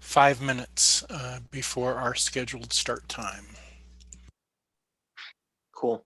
5 minutes before our scheduled start time. Cool.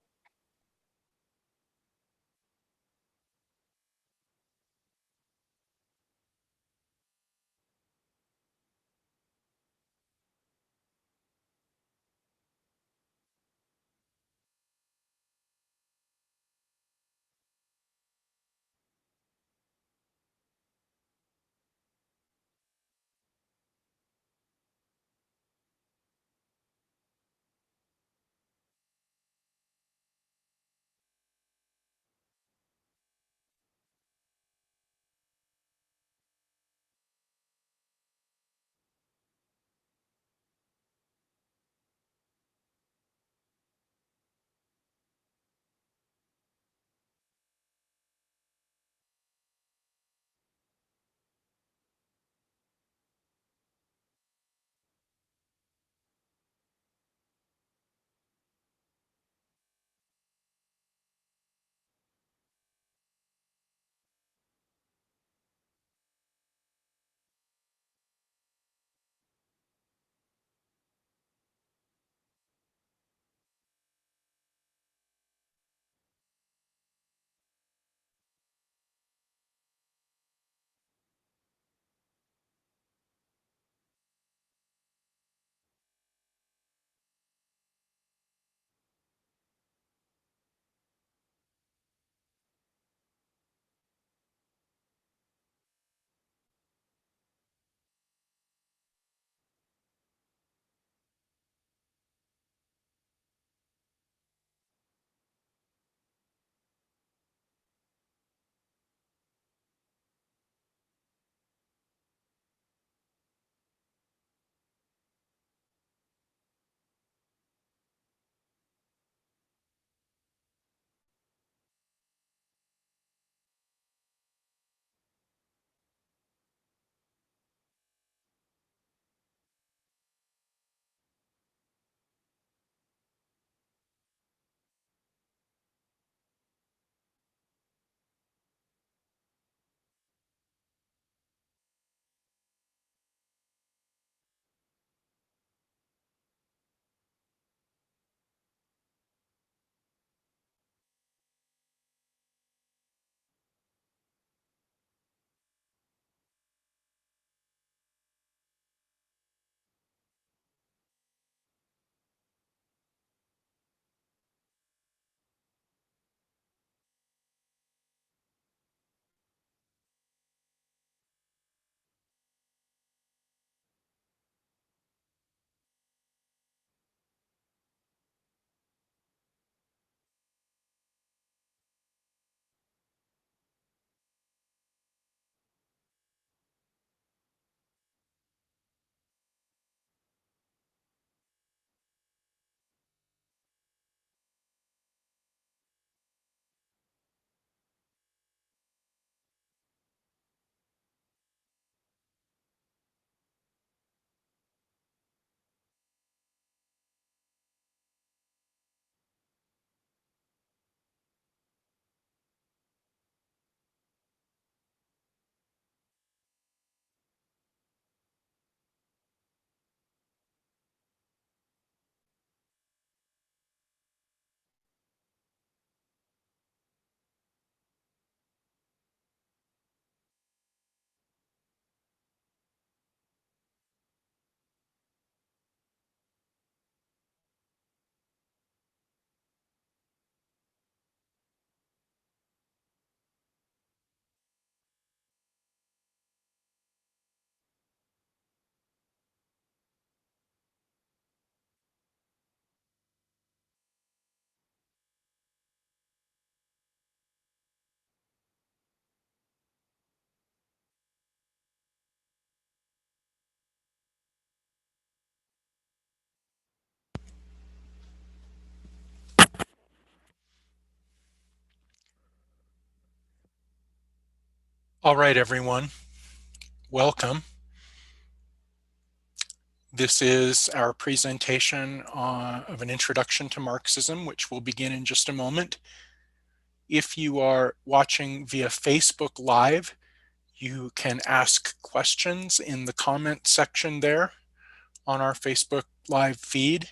All right, everyone, welcome. This is our presentation of an introduction to Marxism, which will begin in just a moment. If you are watching via Facebook Live, You can ask questions in the comment section there on our Facebook Live feed.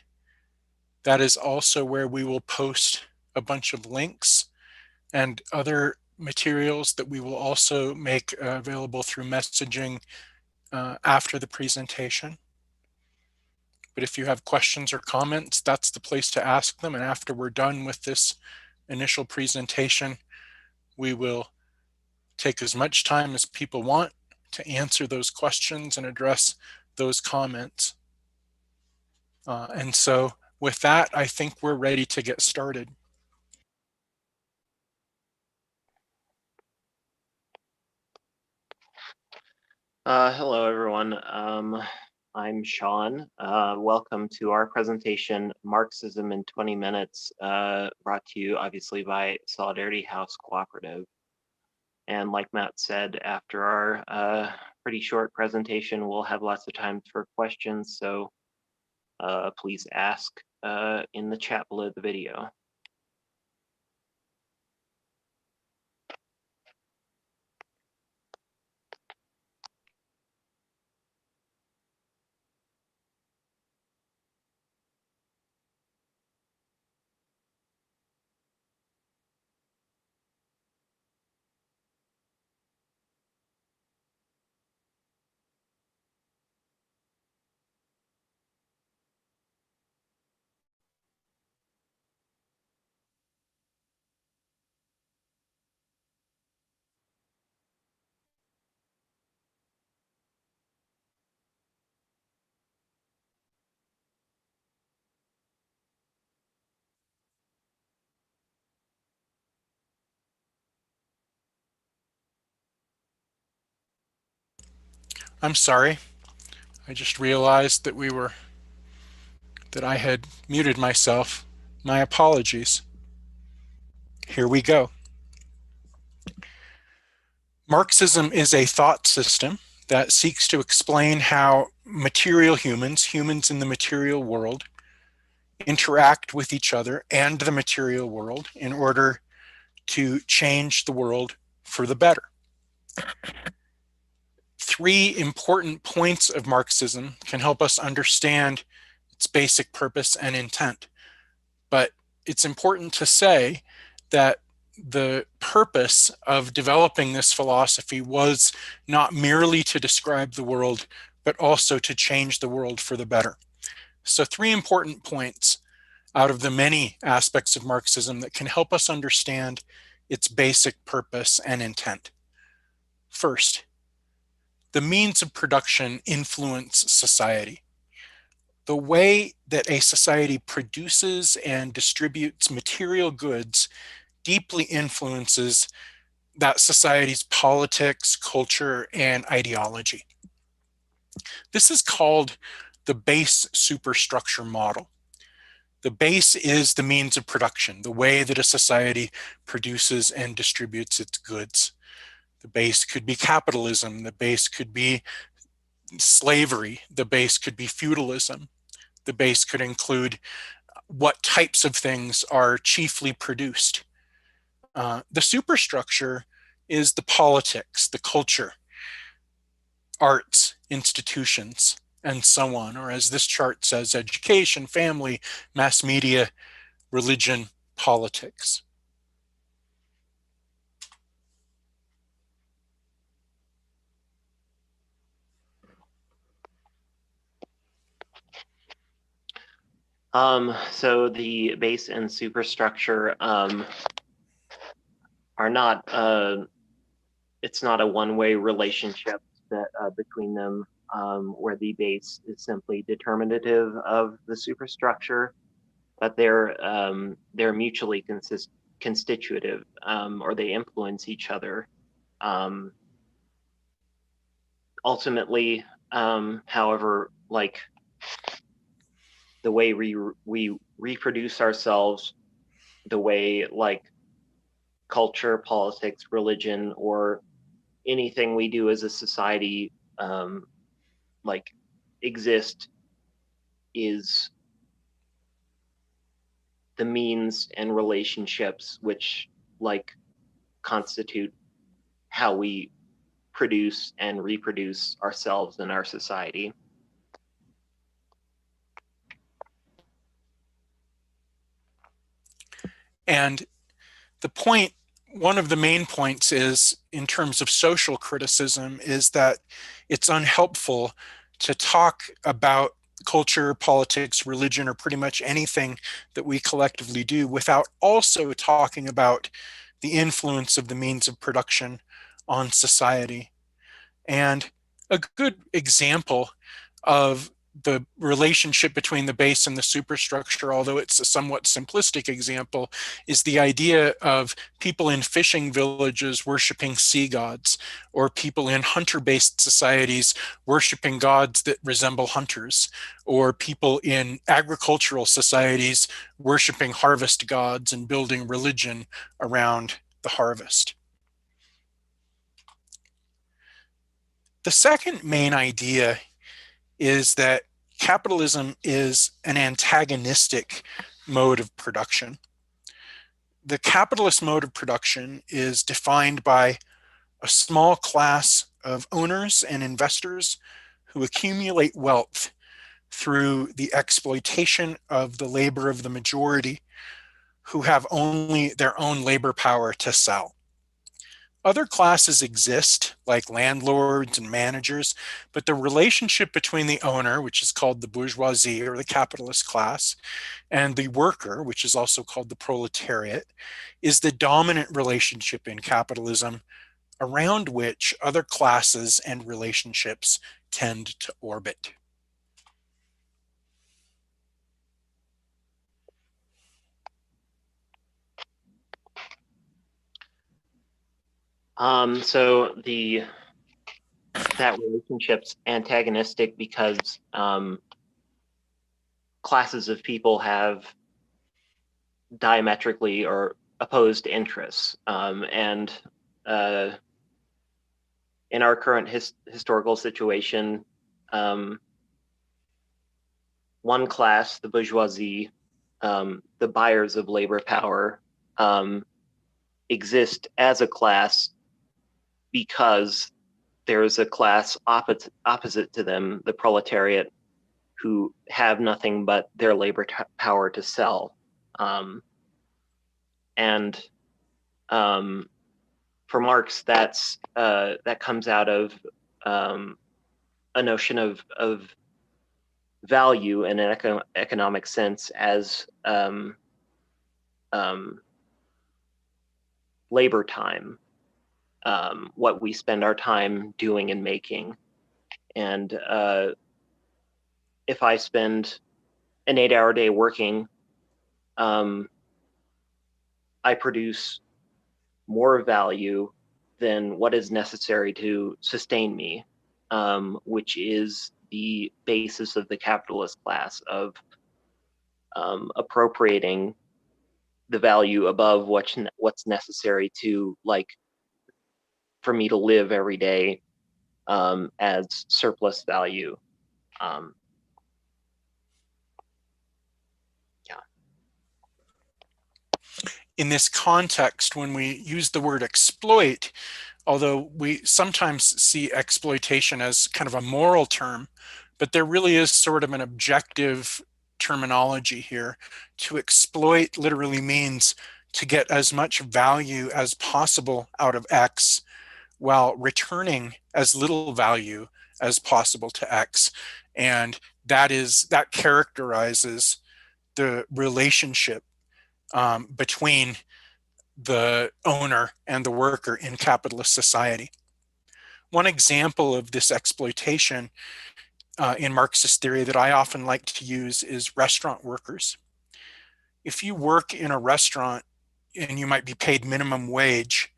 That is also where we will post a bunch of links and other materials that we will also make available through messaging after the presentation. But if you have questions or comments, that's the place to ask them. And after we're done with this initial presentation, we will take as much time as people want to answer those questions and address those comments. And so with that, I think we're ready to get started. Hello, everyone. I'm Sean. Welcome to our presentation, Marxism in 20 Minutes, brought to you obviously by Solidarity House Cooperative. And like Matt said, after our pretty short presentation, we'll have lots of time for questions. So please ask in the chat below the video. I'm sorry. I just realized that I had muted myself. My apologies. Here we go. Marxism is a thought system that seeks to explain how material humans in the material world, interact with each other and the material world in order to change the world for the better. Three important points of Marxism can help us understand its basic purpose and intent. But it's important to say that the purpose of developing this philosophy was not merely to describe the world, but also to change the world for the better. So three important points out of the many aspects of Marxism that can help us understand its basic purpose and intent. First, the means of production influence society. The way that a society produces and distributes material goods deeply influences that society's politics, culture, and ideology. This is called the base superstructure model. The base is the means of production, the way that a society produces and distributes its goods. The base could be capitalism, the base could be slavery, the base could be feudalism, the base could include what types of things are chiefly produced. The superstructure is the politics, the culture, arts, institutions, and so on, or as this chart says, education, family, mass media, religion, politics. So the base and superstructure are not, it's not a one-way relationship that, between them, where the base is simply determinative of the superstructure, but they're mutually constitutive, or they influence each other. Ultimately, however, like the way we reproduce ourselves, the way like culture, politics, religion, or anything we do as a society like exist is the means and relationships which like constitute how we produce and reproduce ourselves and our society. And the point, one of the main points is, in terms of social criticism, is that it's unhelpful to talk about culture, politics, religion, or pretty much anything that we collectively do without also talking about the influence of the means of production on society. And a good example of the relationship between the base and the superstructure, although it's a somewhat simplistic example, is the idea of people in fishing villages worshiping sea gods, or people in hunter-based societies worshiping gods that resemble hunters, or people in agricultural societies worshiping harvest gods and building religion around the harvest. The second main idea is that capitalism is an antagonistic mode of production. The capitalist mode of production is defined by a small class of owners and investors who accumulate wealth through the exploitation of the labor of the majority, who have only their own labor power to sell. Other classes exist, like landlords and managers, but the relationship between the owner, which is called the bourgeoisie or the capitalist class, and the worker, which is also called the proletariat, is the dominant relationship in capitalism, around which other classes and relationships tend to orbit. So that relationship's antagonistic because classes of people have diametrically or opposed interests, and in our current historical situation, one class, the bourgeoisie, the buyers of labor power, exist as a class because there is a class opposite to them, the proletariat, who have nothing but their labor power to sell. And for Marx, that comes out of a notion of value in an economic sense as labor time, what we spend our time doing and making. And if I spend an 8-hour day working, I produce more value than what is necessary to sustain me, which is the basis of the capitalist class of appropriating the value above what's necessary to, like, for me to live every day as surplus value. In this context, when we use the word exploit, although we sometimes see exploitation as kind of a moral term, but there really is sort of an objective terminology here. To exploit literally means to get as much value as possible out of X while returning as little value as possible to X. And that characterizes the relationship between the owner and the worker in capitalist society. One example of this exploitation in Marxist theory that I often like to use is restaurant workers. If you work in a restaurant and you might be paid minimum wage,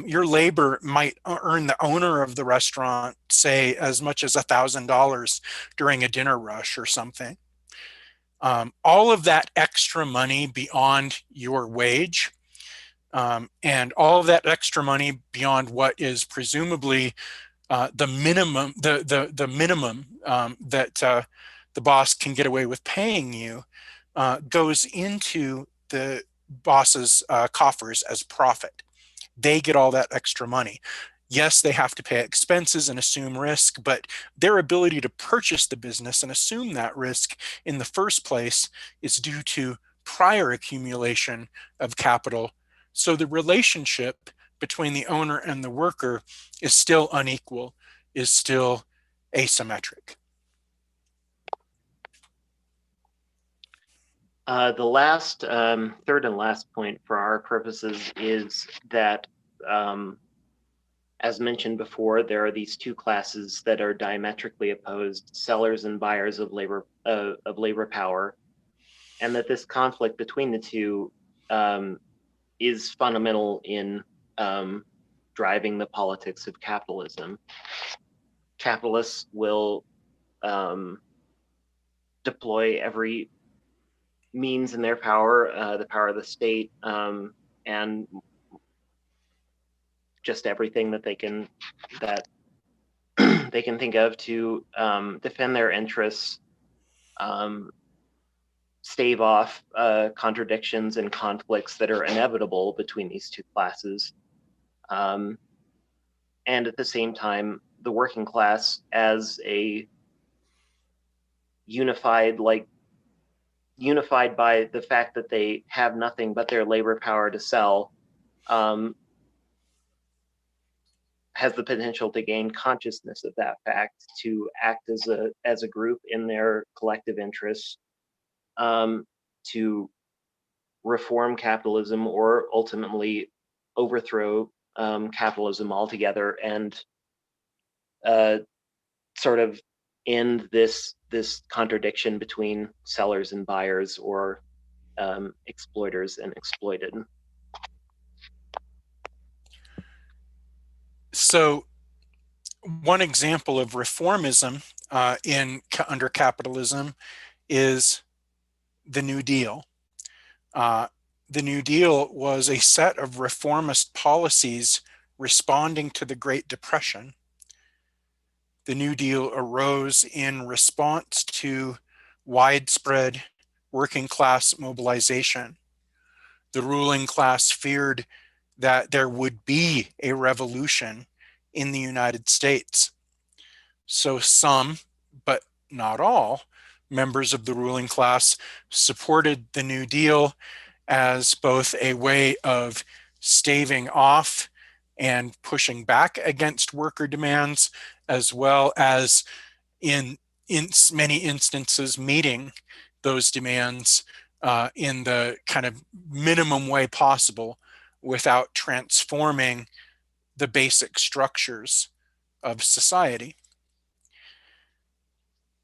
your labor might earn the owner of the restaurant, say, as much as $1,000 during a dinner rush or something. All of that extra money beyond your wage, and all of that extra money beyond what is presumably the minimum, the minimum that the boss can get away with paying you, goes into the boss's coffers as profit. They get all that extra money. Yes, they have to pay expenses and assume risk, but their ability to purchase the business and assume that risk in the first place is due to prior accumulation of capital. So the relationship between the owner and the worker is still unequal, is still asymmetric. The last, third and last point for our purposes is that, as mentioned before, there are these two classes that are diametrically opposed: sellers and buyers of labor power, and that this conflict between the two is fundamental in driving the politics of capitalism. Capitalists will deploy every means in their power, the power of the state, and just everything that they can think of to defend their interests, stave off contradictions and conflicts that are inevitable between these two classes. And at the same time, the working class as a unified by the fact that they have nothing but their labor power to sell, has the potential to gain consciousness of that fact, to act as a group in their collective interests, to reform capitalism or ultimately overthrow capitalism altogether, and sort of end this contradiction between sellers and buyers, or exploiters and exploited. So one example of reformism under capitalism is the New Deal. The New Deal was a set of reformist policies responding to the Great Depression. The New Deal arose in response to widespread working class mobilization. The ruling class feared that there would be a revolution in the United States. So some, but not all, members of the ruling class supported the New Deal as both a way of staving off and pushing back against worker demands, as well as in many instances meeting those demands in the kind of minimum way possible without transforming the basic structures of society.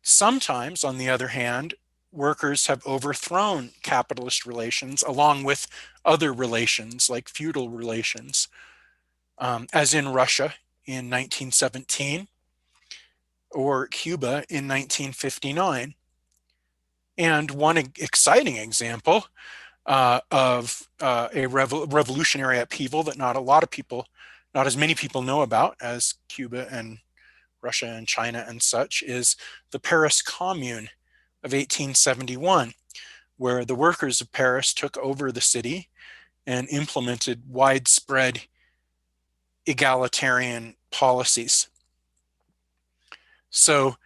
Sometimes, on the other hand, workers have overthrown capitalist relations along with other relations like feudal relations, as in Russia in 1917 or Cuba in 1959. And one exciting example of a revolutionary upheaval that not as many people know about as Cuba and Russia and China and such, is the Paris Commune of 1871, where the workers of Paris took over the city and implemented widespread egalitarian policies. So,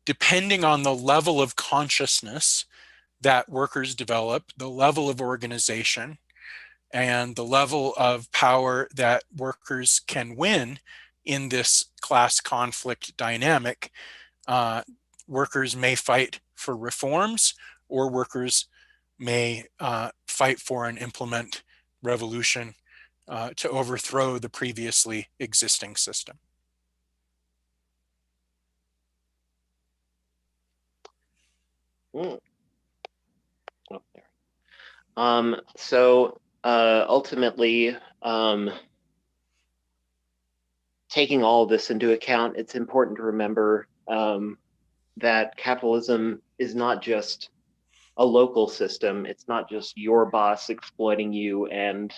depending on the level of consciousness that workers develop, the level of organization, and the level of power that workers can win in this class conflict dynamic, workers may fight for reforms, or workers may fight for and implement revolution to overthrow the previously existing system. Oh, there. So ultimately, taking all of this into account, it's important to remember that capitalism is not just a local system. It's not just your boss exploiting you and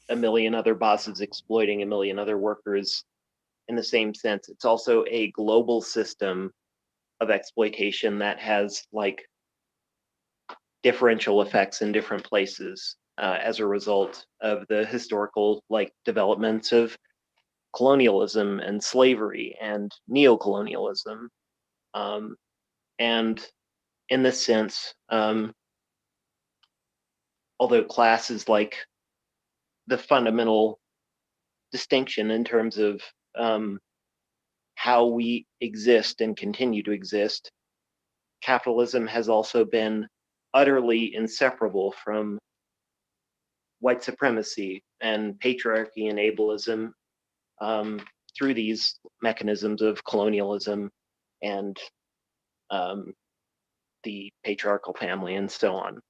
a million other bosses exploiting a million other workers in the same sense. It's also a global system of exploitation that has like differential effects in different places as a result of the historical like developments of colonialism and slavery and neocolonialism. And in this sense, although class is like the fundamental distinction in terms of how we exist and continue to exist, capitalism has also been utterly inseparable from white supremacy and patriarchy and ableism through these mechanisms of colonialism and the patriarchal family and so on.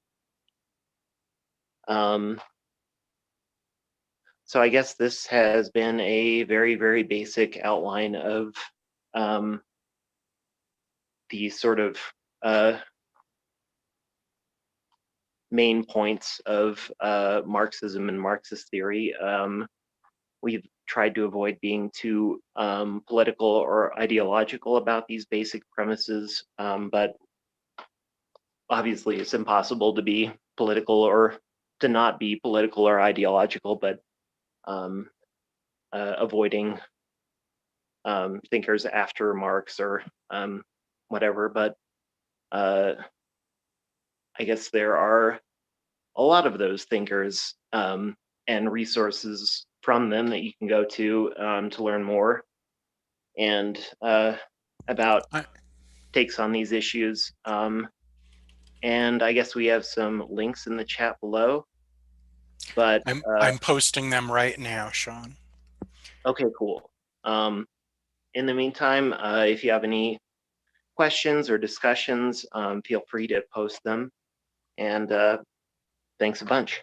So I guess this has been a very, very basic outline of the sort of main points of Marxism and Marxist theory. We've tried to avoid being too political or ideological about these basic premises, but obviously it's impossible to be political or to not be political or ideological, but avoiding thinkers after Marx or whatever. But I guess there are a lot of those thinkers and resources from them that you can go to learn more and about takes on these issues. And I guess we have some links in the chat below. But I'm posting them right now, Sean. Okay, cool. In the meantime, if you have any questions or discussions, feel free to post them. And thanks a bunch.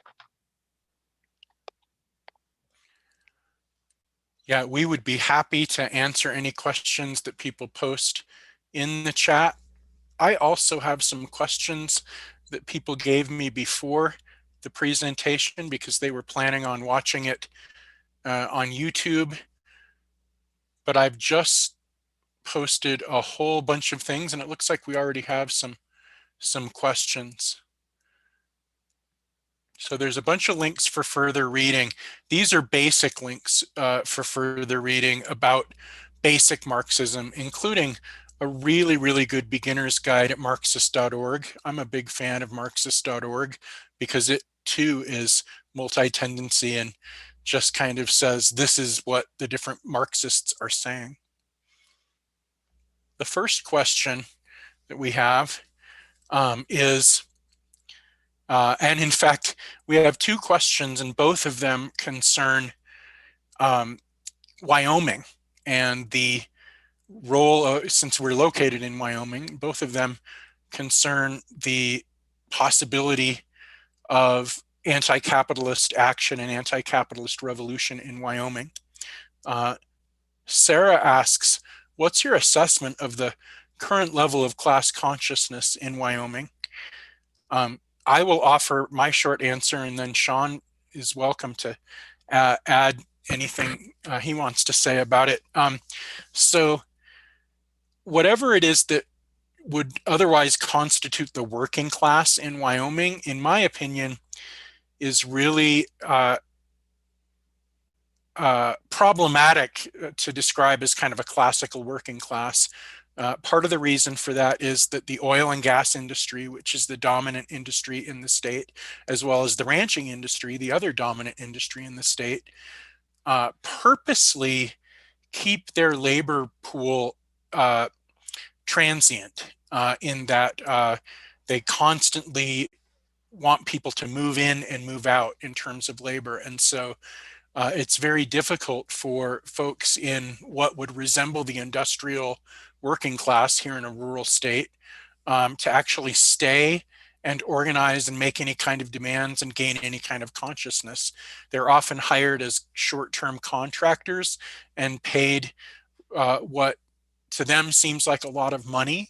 Yeah, we would be happy to answer any questions that people post in the chat. I also have some questions that people gave me before the presentation because they were planning on watching it on YouTube. But I've just posted a whole bunch of things, and it looks like we already have some questions. So there's a bunch of links for further reading. These are basic links for further reading about basic Marxism, including a really, really good beginner's guide at Marxist.org. I'm a big fan of Marxist.org because it too is multi-tendency and just kind of says this is what the different Marxists are saying. The first question that we have is, and in fact, we have two questions, and both of them concern Wyoming and the role, since we're located in Wyoming, both of them concern the possibility of anti-capitalist action and anti-capitalist revolution in Wyoming. Sarah asks, what's your assessment of the current level of class consciousness in Wyoming? I will offer my short answer, and then Sean is welcome to add anything he wants to say about it. So whatever it is that would otherwise constitute the working class in Wyoming, in my opinion, is really problematic to describe as kind of a classical working class. Part of the reason for that is that the oil and gas industry, which is the dominant industry in the state, as well as the ranching industry, the other dominant industry in the state, purposely keep their labor pool transient in that they constantly want people to move in and move out in terms of labor. And so it's very difficult for folks in what would resemble the industrial working class here in a rural state to actually stay and organize and make any kind of demands and gain any kind of consciousness. They're often hired as short-term contractors and paid what to them seems like a lot of money,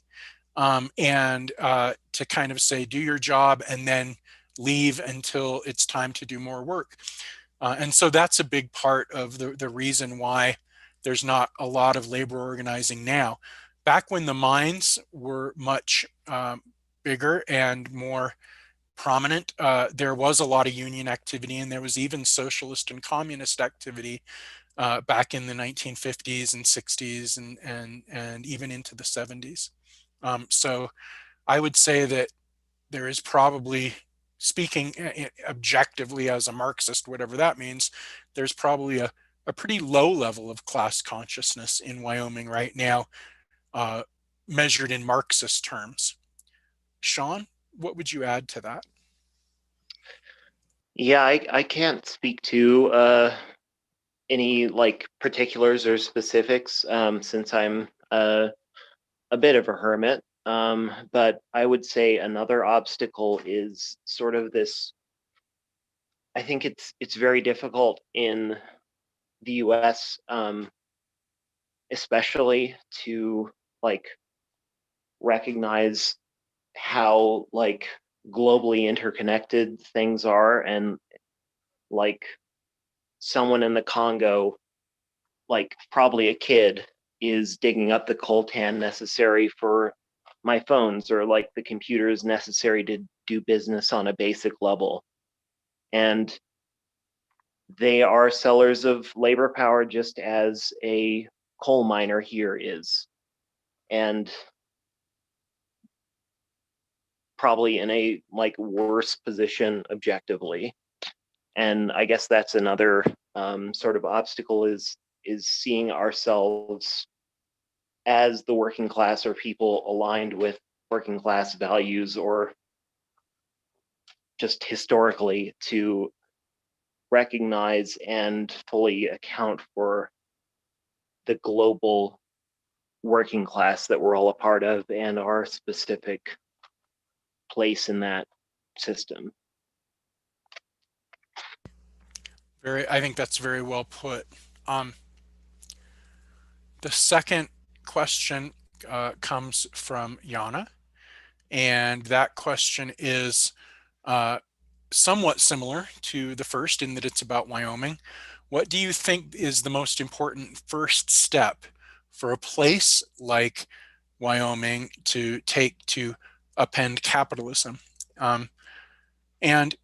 and to kind of say, do your job and then leave until it's time to do more work. And so that's a big part of the reason why there's not a lot of labor organizing now. Back when the mines were much bigger and more prominent, there was a lot of union activity, and there was even socialist and communist activity back in the 1950s and 60s and even into the 70s. So I would say that there is probably, speaking objectively as a Marxist, whatever that means, there's probably a pretty low level of class consciousness in Wyoming right now, uh, measured in Marxist terms. Sean, what would you add to that? Yeah, I can't speak to any like particulars or specifics since I'm a bit of a hermit. But I would say another obstacle is sort of this. I think it's very difficult in the U.S., especially to like recognize how like globally interconnected things are, and like someone in the Congo, like probably a kid, is digging up the coltan necessary for my phones or like the computers necessary to do business on a basic level. And they are sellers of labor power just as a coal miner here is. And probably in a like worse position objectively. And I guess that's another sort of obstacle is seeing ourselves as the working class or people aligned with working class values, or just historically to recognize and fully account for the global working class that we're all a part of and our specific place in that system. I think that's very well put. Um, the second question comes from Yana, and that question is uh, somewhat similar to the first in that it's about Wyoming. What do you think is the most important first step for a place like Wyoming to take to upend capitalism? Um, and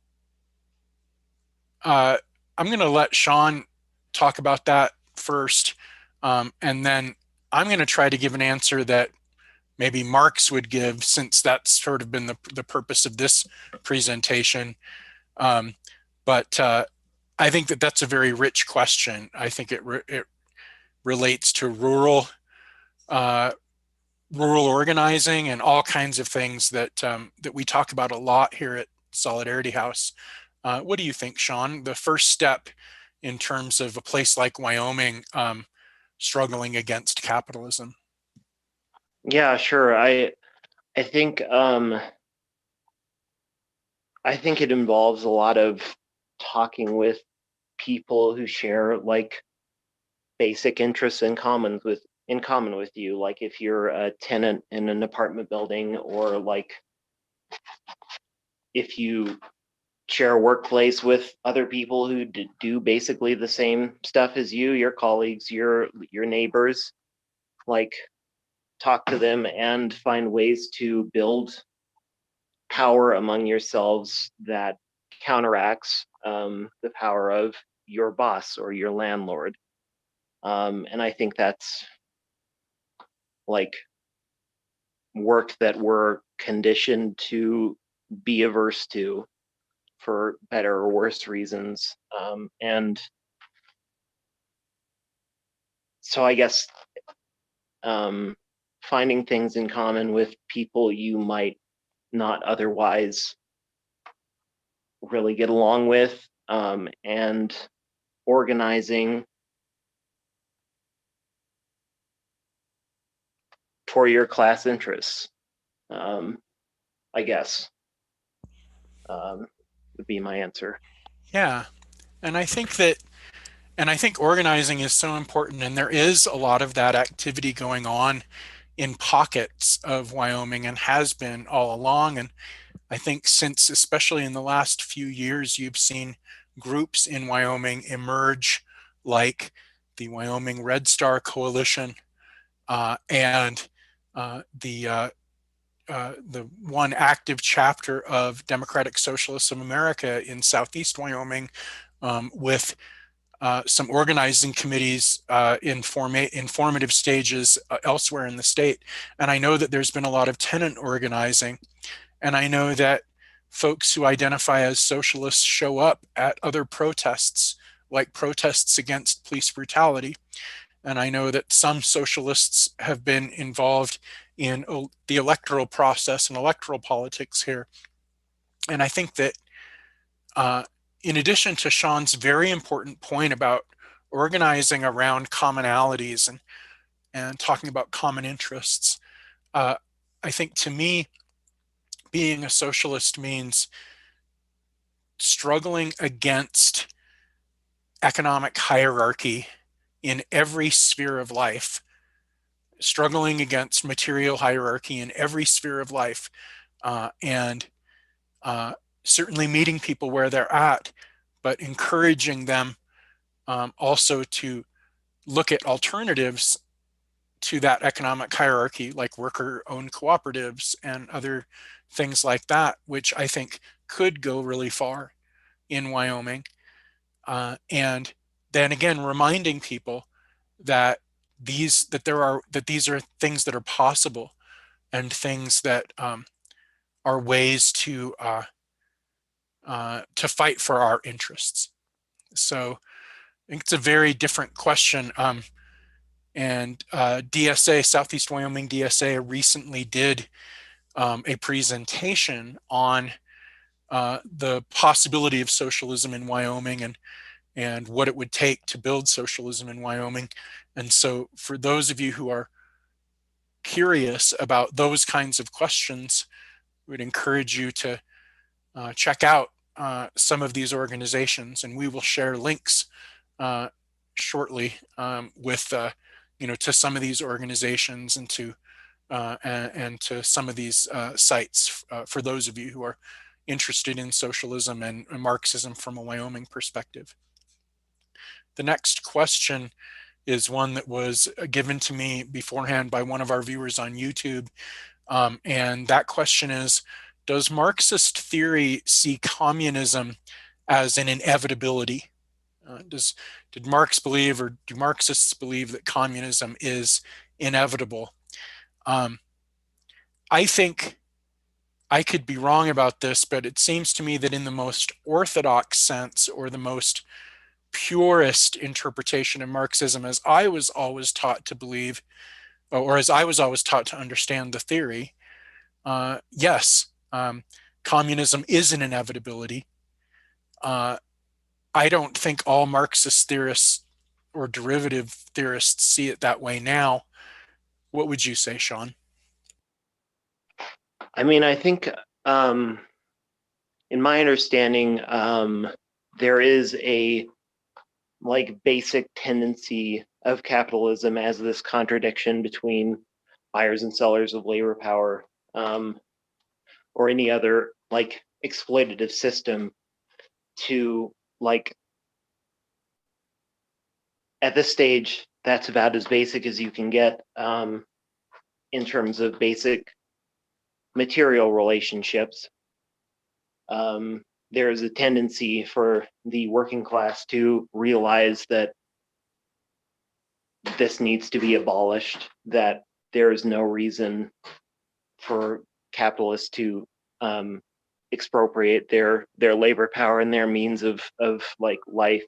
I'm going to let Sean talk about that first, and then I'm going to try to give an answer that maybe Marx would give, since that's sort of been the purpose of this presentation. Um, but I think that that's a very rich question. I think it relates to uh, rural organizing and all kinds of things that we talk about a lot here at Solidarity House. What do you think, Sean? The first step in terms of a place like Wyoming struggling against capitalism? Yeah, sure. I think I think it involves a lot of talking with people who share like basic interests in common with you. Like if you're a tenant in an apartment building, or like if you share a workplace with other people who do basically the same stuff as you, your colleagues, your neighbors, like talk to them and find ways to build power among yourselves that counteracts the power of your boss or your landlord. And I think that's like work that we're conditioned to be averse to for better or worse reasons. And so I guess um, finding things in common with people you might not otherwise really get along with, and organizing for your class interests, um, I guess, um, would be my answer. Yeah, and I think that and I think organizing is so important, and there is a lot of that activity going on in pockets of Wyoming and has been all along. And I think since, especially in the last few years, you've seen groups in Wyoming emerge, like the Wyoming Red Star Coalition, and the one active chapter of Democratic Socialists of America in Southeast Wyoming, with some organizing committees in formative stages elsewhere in the state. And I know that there's been a lot of tenant organizing. And I know that folks who identify as socialists show up at other protests, like protests against police brutality. And I know that some socialists have been involved in the electoral process and electoral politics here. And I think that uh, in addition to Sean's very important point about organizing around commonalities and talking about common interests, uh, I think to me, being a socialist means struggling against economic hierarchy in every sphere of life, struggling against material hierarchy in every sphere of life, and certainly meeting people where they're at, but encouraging them also to look at alternatives to that economic hierarchy, like worker-owned cooperatives and other things like that, which I think could go really far in Wyoming. And then again, reminding people that these are things that are possible and things that are ways to fight for our interests. So I think it's a very different question. And DSA, Southeast Wyoming DSA, recently did a presentation on the possibility of socialism in Wyoming and what it would take to build socialism in Wyoming. And so for those of you who are curious about those kinds of questions, we would encourage you to check out some of these organizations, and we will share links shortly with to some of these organizations and to some of these sites for those of you who are interested in socialism and Marxism from a Wyoming perspective. The next question is one that was given to me beforehand by one of our viewers on YouTube. And that question is, does Marxist theory see communism as an inevitability? Did Marx believe, or do Marxists believe, that communism is inevitable? I think I could be wrong about this, but it seems to me that in the most orthodox sense, or the most purest interpretation of Marxism, as I was always taught to believe, or as I was always taught to understand the theory, yes, communism is an inevitability. I don't think all Marxist theorists or derivative theorists see it that way now. What would you say, Sean? I mean, I think in my understanding, there is a basic tendency of capitalism as this contradiction between buyers and sellers of labor power, or any other exploitative system, to at this stage, that's about as basic as you can get in terms of basic material relationships. There is a tendency for the working class to realize that this needs to be abolished, that there is no reason for capitalists to expropriate their labor power and their means of life.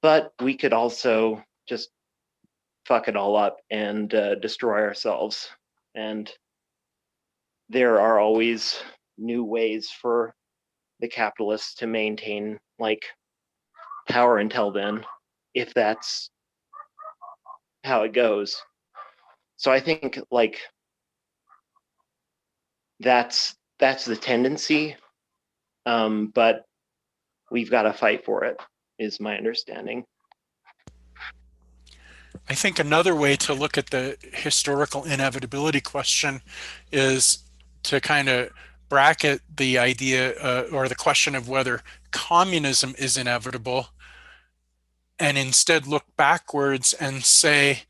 But we could also just fuck it all up and destroy ourselves. And there are always new ways for the capitalists to maintain power until then, if that's how it goes. So I think that's the tendency, but we've got to fight for it, is my understanding. I think another way to look at the historical inevitability question is to kind of bracket the idea or the question of whether communism is inevitable, and instead look backwards and say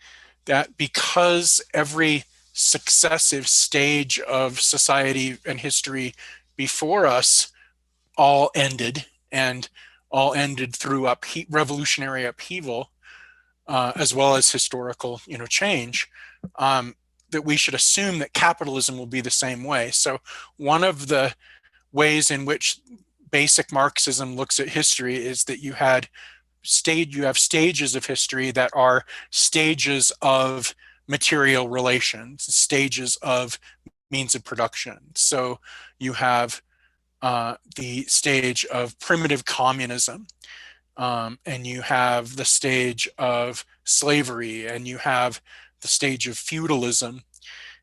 that because every successive stage of society and history before us all ended, and all ended through revolutionary upheaval, as well as historical, change, that we should assume that capitalism will be the same way. So one of the ways in which basic Marxism looks at history is that you have stages of history that are stages of material relations, stages of means of production. So you have the stage of primitive communism, and you have the stage of slavery, and you have the stage of feudalism.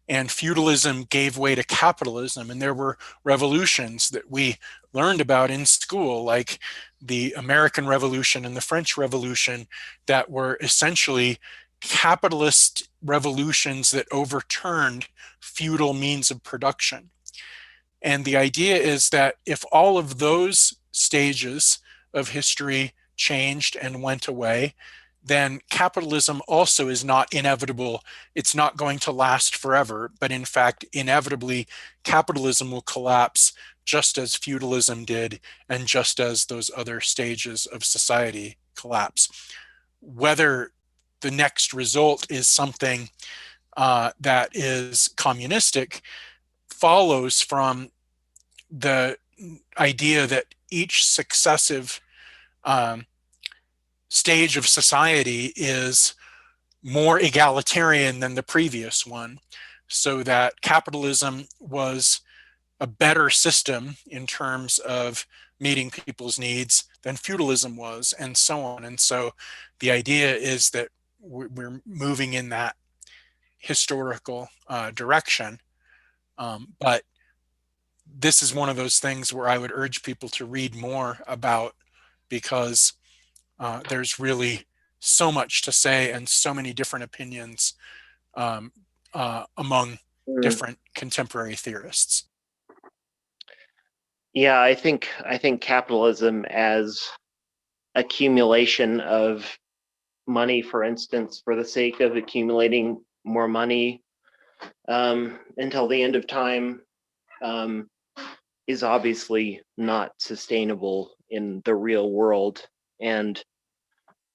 And feudalism gave way to capitalism, and there were revolutions that we learned about in school, like the American Revolution and the French Revolution, that were essentially capitalist revolutions that overturned feudal means of production. And the idea is that if all of those stages of history changed and went away, then capitalism also is not inevitable. It's not going to last forever, but in fact, inevitably, capitalism will collapse just as feudalism did and just as those other stages of society collapse. Whether the next result is something that is communistic follows from the idea that each successive um, stage of society is more egalitarian than the previous one, so that capitalism was a better system in terms of meeting people's needs than feudalism was, and so on. And so the idea is that we're moving in that historical direction. But this is one of those things where I would urge people to read more about, because there's really so much to say and so many different opinions um, among Mm. different contemporary theorists. Yeah, I think capitalism as accumulation of money, for instance, for the sake of accumulating more money until the end of time, um, is obviously not sustainable in the real world. And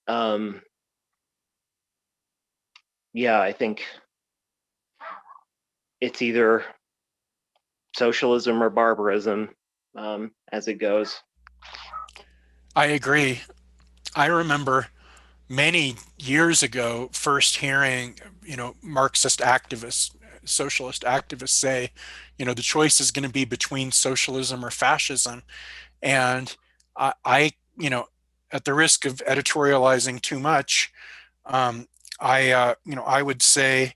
um, yeah, I think it's either socialism or barbarism, as it goes. I agree. I remember many years ago first hearing, Marxist activists, socialist activists say, the choice is going to be between socialism or fascism. And I at the risk of editorializing too much, um, I would say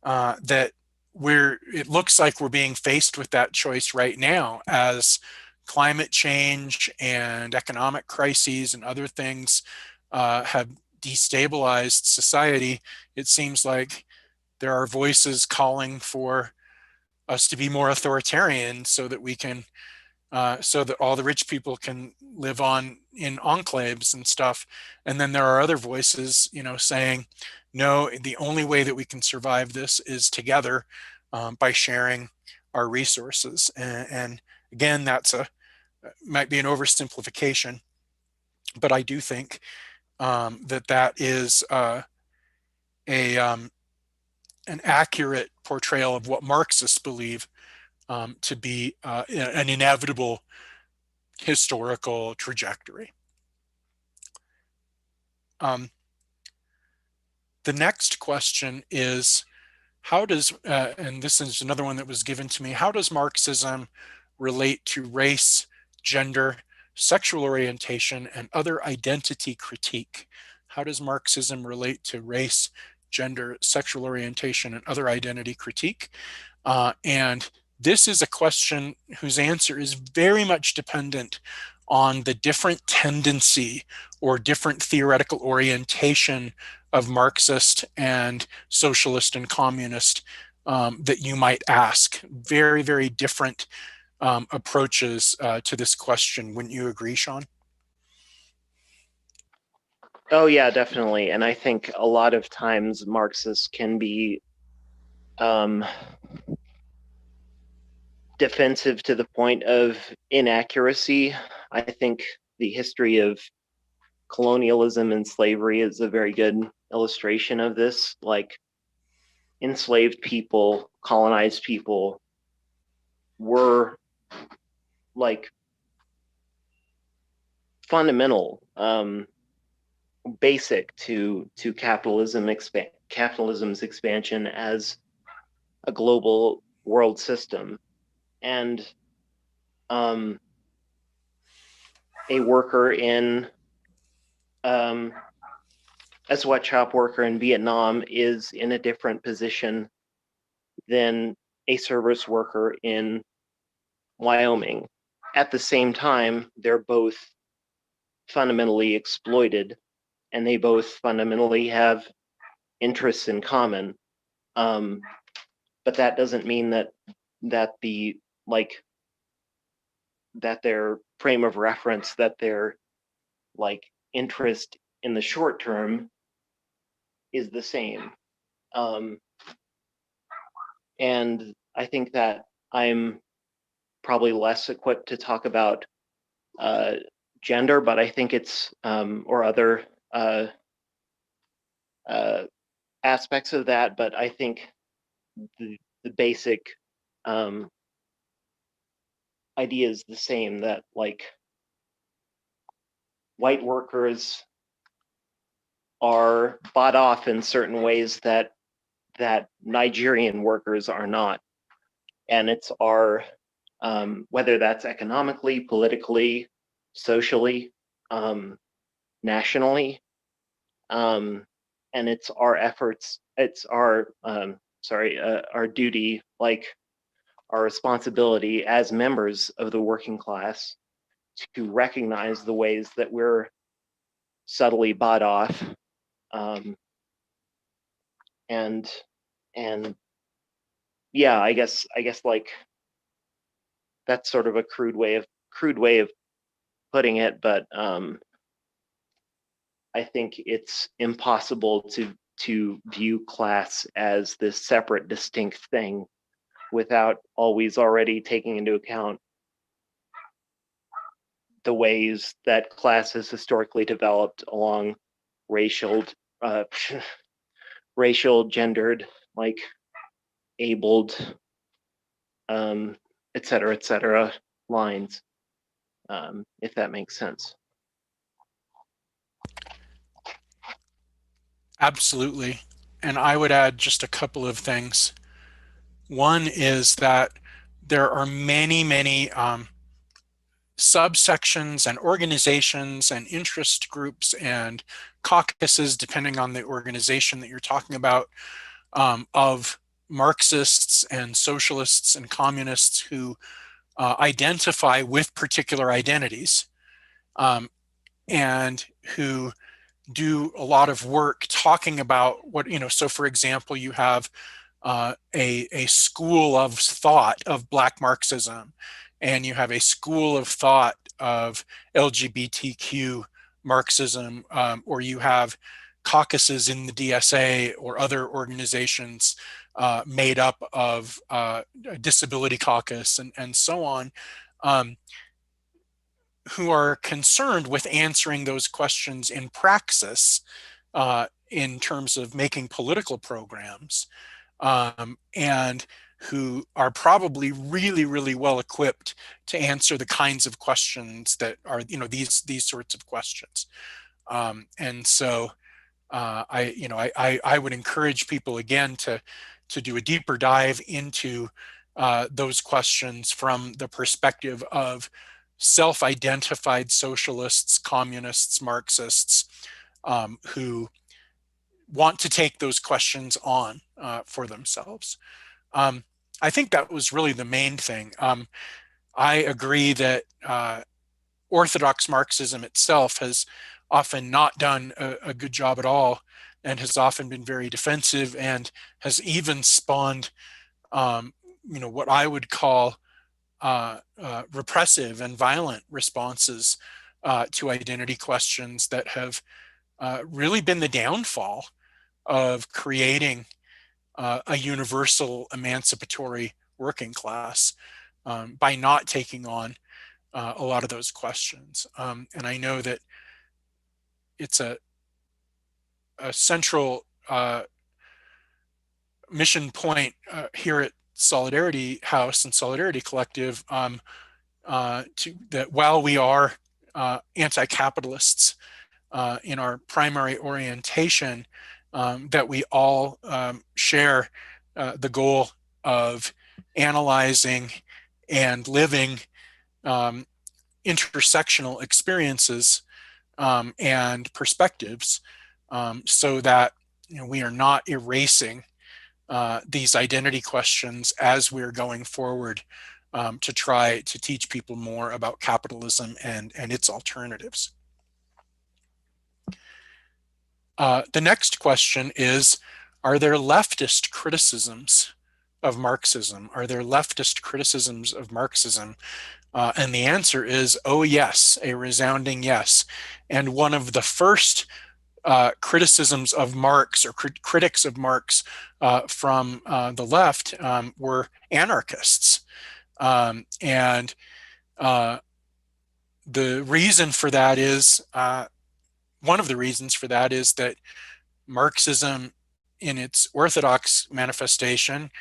that it looks like we're being faced with that choice right now, as climate change and economic crises and other things have destabilized society. It seems like there are voices calling for us to be more authoritarian, so that we can so that all the rich people can live on in enclaves and stuff. And then there are other voices, saying, no, the only way that we can survive this is together, by sharing our resources. And again, might be an oversimplification, but I do think that is a an accurate portrayal of what Marxists believe to be an inevitable historical trajectory. Um, the next question is, and this is another one that was given to me, how does Marxism relate to race, gender, sexual orientation, and other identity critique? How does Marxism relate to race, gender, sexual orientation, and other identity critique? And this is a question whose answer is very much dependent on the different tendency or different theoretical orientation of Marxist and socialist and communist that you might ask. Very, very different approaches to this question. Wouldn't you agree, Sean? Oh yeah, definitely. And I think a lot of times Marxists can be um, defensive to the point of inaccuracy. I think the history of colonialism and slavery is a very good illustration of this. Like, enslaved people, colonized people were like fundamental, basic to capitalism's expansion as a global world system. And a worker in a sweatshop worker in Vietnam is in a different position than a service worker in Wyoming. At the same time, they're both fundamentally exploited, and they both fundamentally have interests in common. But that doesn't mean that the like that their frame of reference, that their like interest in the short term is the same. And I think that I'm probably less equipped to talk about gender, but I think it's or other aspects of that. But I think the basic idea is the same, that like white workers are bought off in certain ways that Nigerian workers are not. And it's our, whether that's economically, politically, socially, nationally, and it's our efforts, it's our, our duty, like our responsibility as members of the working class to recognize the ways that we're subtly bought off, and yeah, I guess like that's sort of a crude way of putting it, but I think it's impossible to view class as this separate, distinct thing without always already taking into account the ways that class has historically developed along racial, gendered, like abled, et cetera, lines, if that makes sense. Absolutely. And I would add just a couple of things. One is that there are many subsections and organizations and interest groups and caucuses, depending on the organization that you're talking about, of Marxists and socialists and communists who identify with particular identities, and who do a lot of work talking about what, so for example, you have a school of thought of Black Marxism, and you have a school of thought of LGBTQ Marxism, or you have caucuses in the DSA or other organizations made up of disability caucus and so on, who are concerned with answering those questions in praxis, in terms of making political programs, and who are probably really well equipped to answer the kinds of questions that are, these sorts of questions. And so I would encourage people again to do a deeper dive into those questions from the perspective of self-identified socialists, communists, Marxists, who want to take those questions on for themselves. I think that was really the main thing. I agree that Orthodox Marxism itself has often not done a good job at all, and has often been very defensive, and has even spawned, what I would call repressive and violent responses to identity questions that have really been the downfall of creating a universal emancipatory working class, by not taking on a lot of those questions. And I know that it's a central mission point here at Solidarity House and Solidarity Collective, that while we are anti-capitalists in our primary orientation, that we all share the goal of analyzing and living intersectional experiences and perspectives, so that we are not erasing these identity questions as we're going forward to try to teach people more about capitalism and its alternatives. The next question is, are there leftist criticisms of Marxism? Are there leftist criticisms of Marxism? And the answer is, oh yes, a resounding yes. And one of the first criticisms of Marx, or critics of Marx from the left, were anarchists. And the reason for that is, one of the reasons for that is that Marxism, in its orthodox manifestation,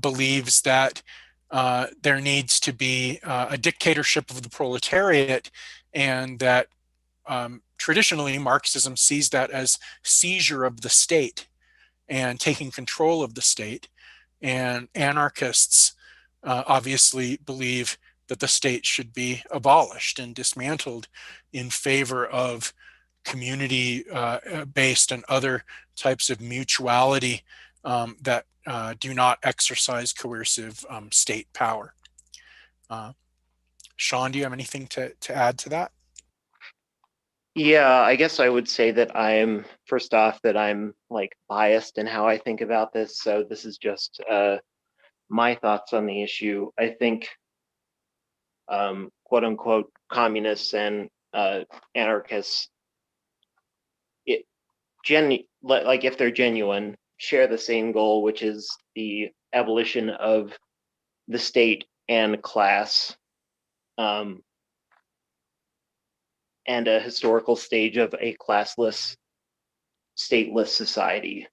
believes that there needs to be a dictatorship of the proletariat, and that traditionally Marxism sees that as seizure of the state and taking control of the state. And anarchists obviously believe that the state should be abolished and dismantled in favor of community-based and other types of mutuality that do not exercise coercive state power. Sean, do you have anything to add to that? Yeah, I guess I would say that first off, that I'm like biased in how I think about this. So this is just my thoughts on the issue. I think quote unquote communists and anarchists, like if they're genuine, share the same goal, which is the abolition of the state and class, and a historical stage of a classless, stateless society.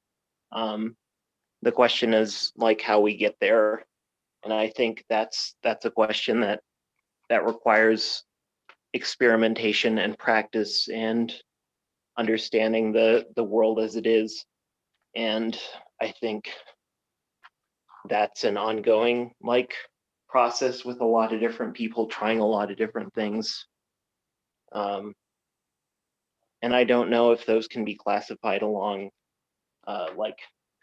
The question is like how we get there, and I think that's a question that requires experimentation and practice and understanding the world as it is. And I think that's an ongoing like process with a lot of different people trying a lot of different things. And I don't know if those can be classified along like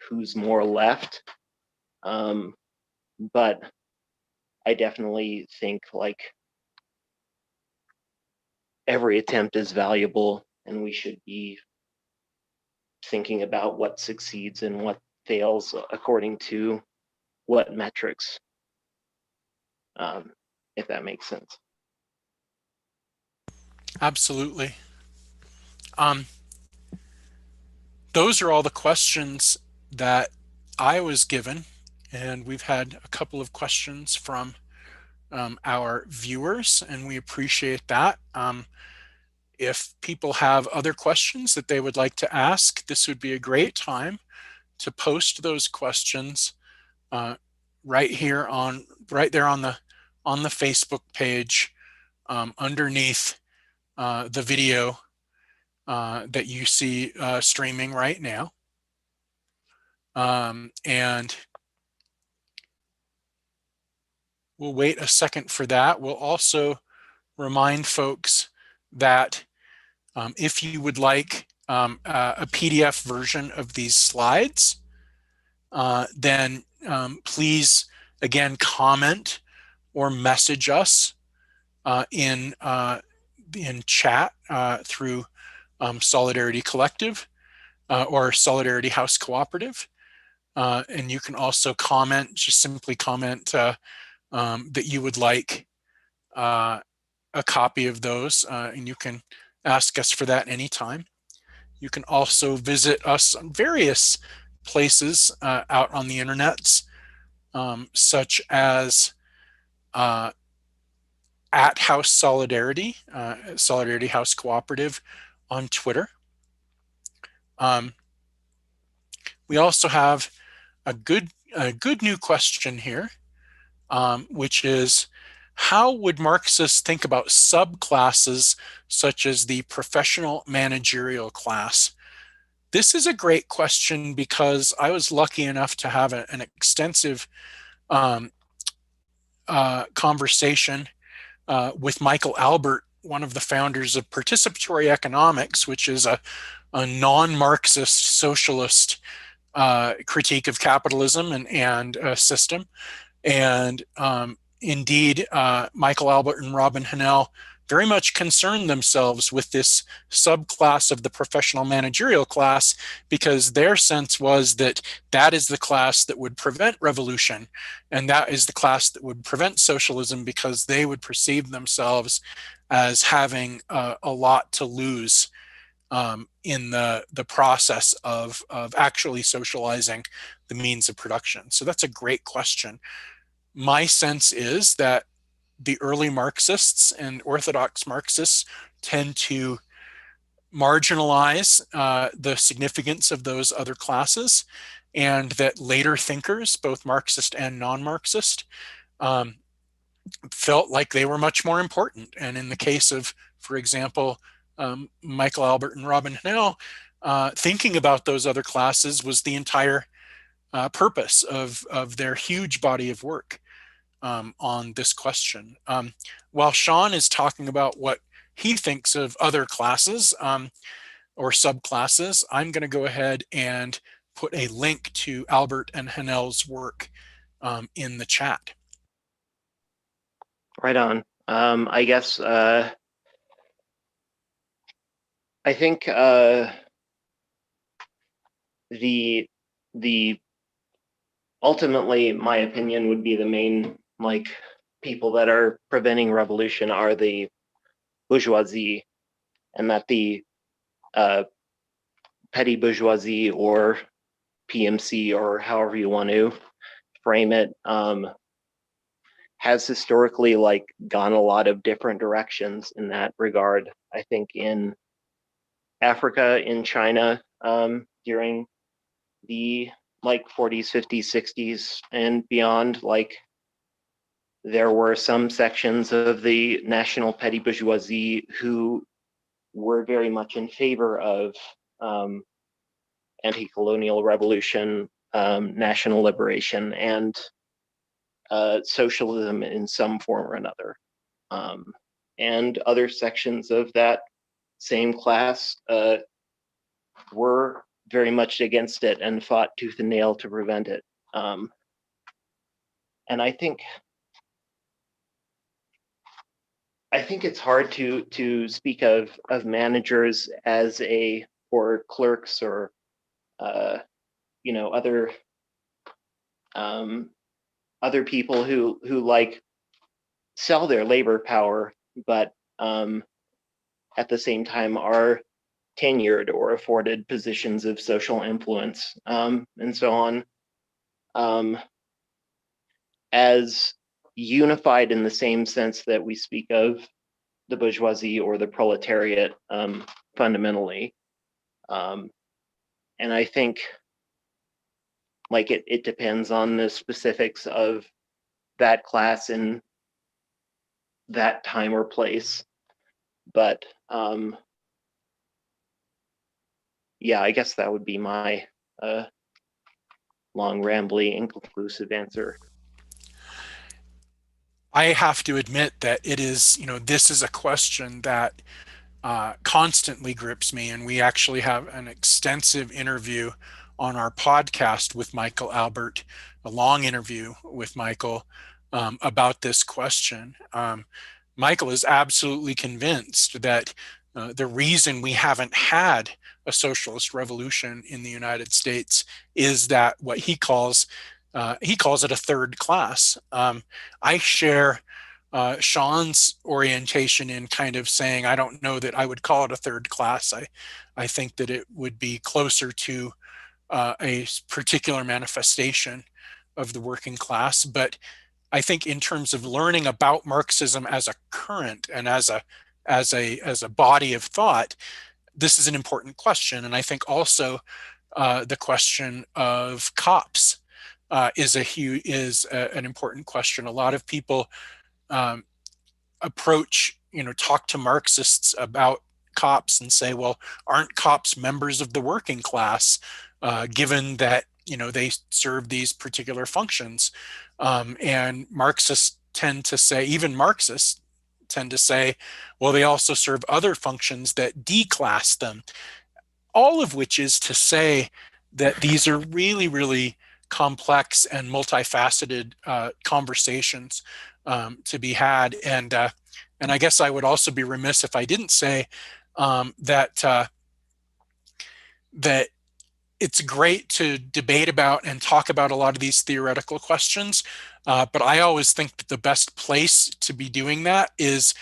who's more left. But I definitely think like every attempt is valuable, and we should be thinking about what succeeds and what fails according to what metrics, if that makes sense. Absolutely. Those are all the questions that I was given, and we've had a couple of questions from our viewers, and we appreciate that. If people have other questions that they would like to ask, this would be a great time to post those questions right there on the Facebook page, underneath the video that you see streaming right now. And we'll wait a second for that. We'll also remind folks that if you would like a PDF version of these slides, then please, again, comment or message us in chat through Solidarity Collective or Solidarity House Cooperative. And you can also comment, just simply comment that you would like a copy of those, and you can ask us for that anytime. You can also visit us on various places out on the internet, such as at House Solidarity, Solidarity House Cooperative on Twitter. We also have a good new question here, which is, how would Marxists think about subclasses such as the professional managerial class? This is a great question because I was lucky enough to have an extensive conversation with Michael Albert, one of the founders of participatory economics, which is a non-Marxist socialist critique of capitalism and system. And indeed, Michael Albert and Robin Hanel very much concerned themselves with this subclass of the professional managerial class, because their sense was that that is the class that would prevent revolution, and that is the class that would prevent socialism, because they would perceive themselves as having a lot to lose in the process of actually socializing the means of production. So that's a great question. My sense is that the early Marxists and orthodox Marxists tend to marginalize the significance of those other classes, and that later thinkers, both Marxist and non-Marxist, felt like they were much more important. And in the case of, for example, Michael Albert and Robin Hanel, thinking about those other classes was the entire purpose of their huge body of work on this question. While Sean is talking about what he thinks of other classes or subclasses, I'm going to go ahead and put a link to Albert and Hanel's work in the chat. Right on. I guess I think the ultimately, my opinion would be the main people that are preventing revolution are the bourgeoisie, and that the petty bourgeoisie or PMC, or however you want to frame it, has historically gone a lot of different directions in that regard. I think in Africa, in China, during the 40s, 50s, 60s, and beyond, there were some sections of the national petty bourgeoisie who were very much in favor of anti-colonial revolution, national liberation, and socialism in some form or another. And other sections of that same class were very much against it and fought tooth and nail to prevent it. And I think it's hard to speak of managers as or clerks or other people who sell their labor power, but at the same time are tenured or afforded positions of social influence, and so on, as unified in the same sense that we speak of the bourgeoisie or the proletariat, fundamentally. And I think it depends on the specifics of that class in that time or place. But yeah, I guess that would be my long, rambly, inconclusive answer. I have to admit that it is, this is a question that constantly grips me. And we actually have an extensive interview on our podcast with Michael Albert, a long interview with Michael about this question. Michael is absolutely convinced that the reason we haven't had a socialist revolution in the United States is that what he calls it a third class. I share Sean's orientation in kind of saying, I don't know that I would call it a third class. I think that it would be closer to a particular manifestation of the working class. But I think in terms of learning about Marxism as a current and as a body of thought, this is an important question. And I think also the question of cops is an important question. A lot of people um, talk to Marxists about cops and say, well, aren't cops members of the working class, given that they serve these particular functions? And Marxists tend to say, even Marxists tend to say, well, they also serve other functions that declass them. All of which is to say that these are really, really complex and multifaceted conversations to be had. And I guess I would also be remiss if I didn't say that it's great to debate about and talk about a lot of these theoretical questions. But I always think that the best place to be doing that is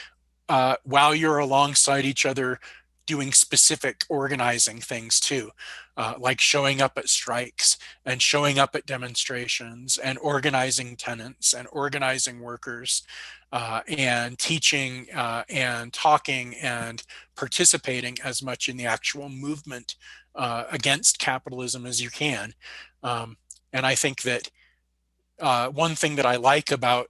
while you're alongside each other doing specific organizing things too, like showing up at strikes and showing up at demonstrations and organizing tenants and organizing workers and teaching and talking and participating as much in the actual movement against capitalism as you can. And I think that one thing that I like about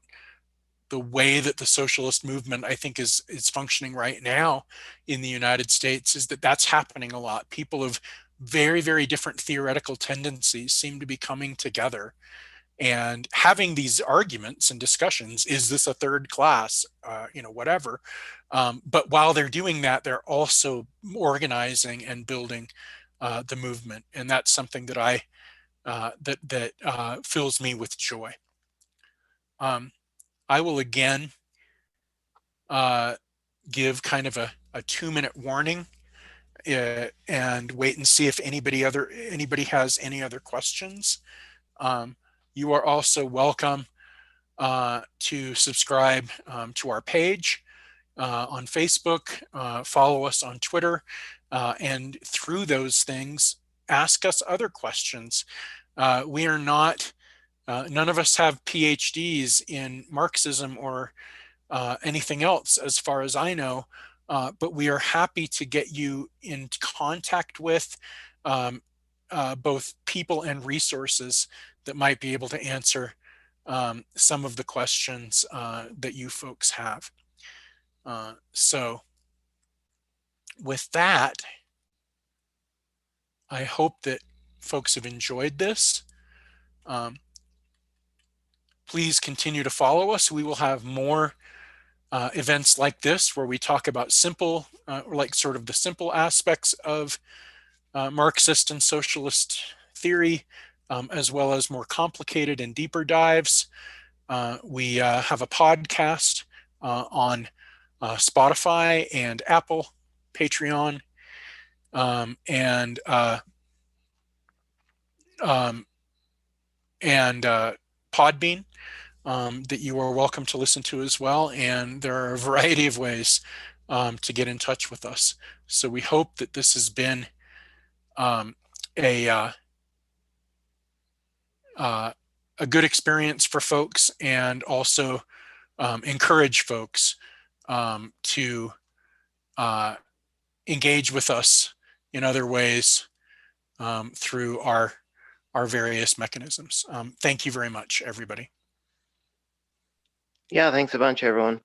the way that the socialist movement, I think, is functioning right now in the United States is that that's happening a lot. People of very, very different theoretical tendencies seem to be coming together and having these arguments and discussions. Is this a third class? Whatever. But while they're doing that, they're also organizing and building the movement, and that's something that that fills me with joy. I will again give kind of a 2-minute warning and wait and see if anybody has any other questions. You are also welcome to subscribe to our page on Facebook, follow us on Twitter, and through those things, ask us other questions. We are not, none of us have PhDs in Marxism or anything else, as far as I know, but we are happy to get you in contact with both people and resources that might be able to answer some of the questions that you folks have. So with that, I hope that folks have enjoyed this. Please continue to follow us. We will have more events like this where we talk about simple, like sort of the simple aspects of Marxist and socialist theory, as well as more complicated and deeper dives. We have a podcast on Spotify and Apple, Patreon, and Podbean that you are welcome to listen to as well. And there are a variety of ways to get in touch with us. So we hope that this has been a good experience for folks, and also encourage folks to engage with us in other ways through our various mechanisms. Thank you very much, everybody. Yeah, thanks a bunch, everyone.